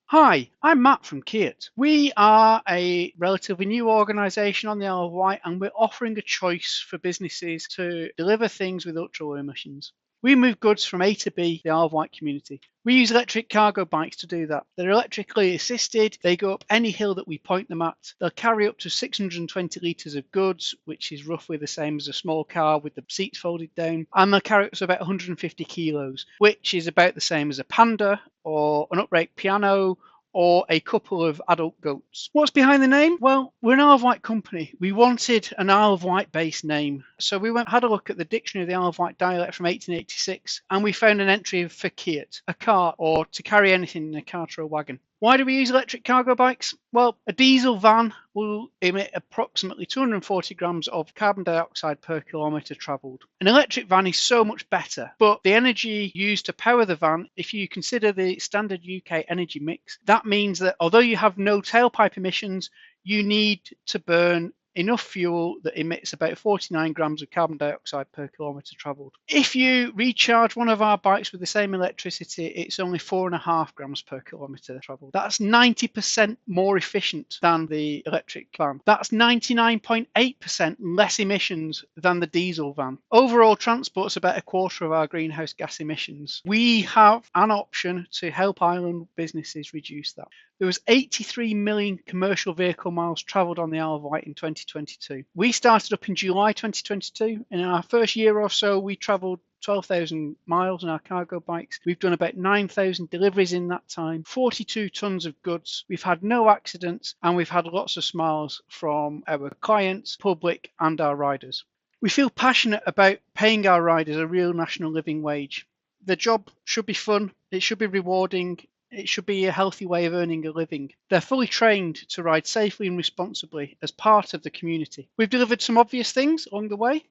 Hi, I'm Matt from Keert. We are a relatively new organisation on the Isle of Wight and we're offering a choice for businesses to deliver things with ultra low emissions. We move goods from A to B, the Isle of Wight community. We use electric cargo bikes to do that. They're electrically assisted. They go up any hill that we point them at. They'll carry up to 620 litres of goods, which is roughly the same as a small car with the seats folded down. And they'll carry up to about 150 kilos, which is about the same as a Panda or an upright piano or a couple of adult goats. What's behind the name? Well, we're an Isle of Wight company. We wanted an Isle of Wight based name. So we had a look at the dictionary of the Isle of Wight dialect from 1886 and we found an entry for Keert, a cart or to carry anything in a cart or a wagon. Why do we use electric cargo bikes? Well, a diesel van will emit approximately 240 grams of carbon dioxide per kilometre travelled. An electric van is so much better, but the energy used to power the van, if you consider the standard UK energy mix, that means that although you have no tailpipe emissions, you need to burn enough fuel that emits about 49 grams of carbon dioxide per kilometre travelled. If you recharge one of our bikes with the same electricity, it's only 4.5 grams per kilometre travelled. That's 90% more efficient than the electric van. That's 99.8% less emissions than the diesel van. Overall, transport's about a quarter of our greenhouse gas emissions. We have an option to help island businesses reduce that. There was 83 million commercial vehicle miles travelled on the Isle of Wight in 2022. We started up in July 2022. In our first year or so, we travelled 12,000 miles on our cargo bikes. We've done about 9,000 deliveries in that time, 42 tons of goods. We've had no accidents and we've had lots of smiles from our clients, public and our riders. We feel passionate about paying our riders a real national living wage. The job should be fun, it should be rewarding, it should be a healthy way of earning a living. They're fully trained to ride safely and responsibly as part of the community. We've delivered some obvious things along the way,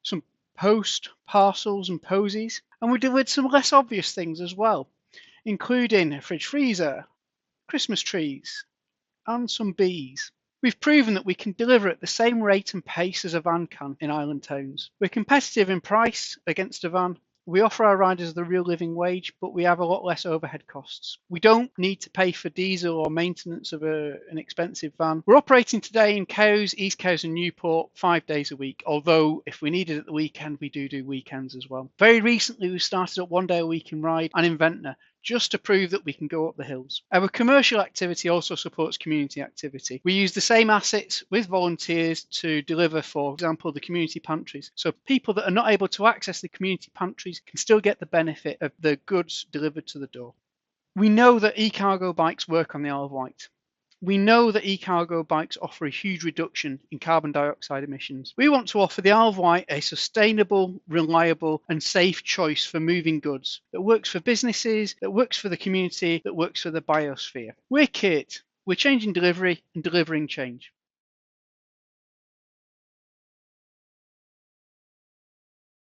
some post, parcels and posies, and we delivered some less obvious things as well, including a fridge freezer, Christmas trees, and some bees. We've proven that we can deliver at the same rate and pace as a van can in island towns. We're competitive in price against a van. We offer our riders the real living wage, but we have a lot less overhead costs. We don't need to pay for diesel or maintenance of an expensive van. We're operating today in Cowes, East Cowes and Newport 5 days a week, although if we need it at the weekend, we do weekends as well. Very recently, we started up 1 day a week in Ryde and in Ventnor, just to prove that we can go up the hills. Our commercial activity also supports community activity. We use the same assets with volunteers to deliver, for example, the community pantries. So people that are not able to access the community pantries can still get the benefit of the goods delivered to the door. We know that e-cargo bikes work on the Isle of Wight. We know that e-cargo bikes offer a huge reduction in carbon dioxide emissions. We want to offer the Isle of Wight a sustainable, reliable and safe choice for moving goods that works for businesses, that works for the community, that works for the biosphere. We're Keert. We're changing delivery and delivering change.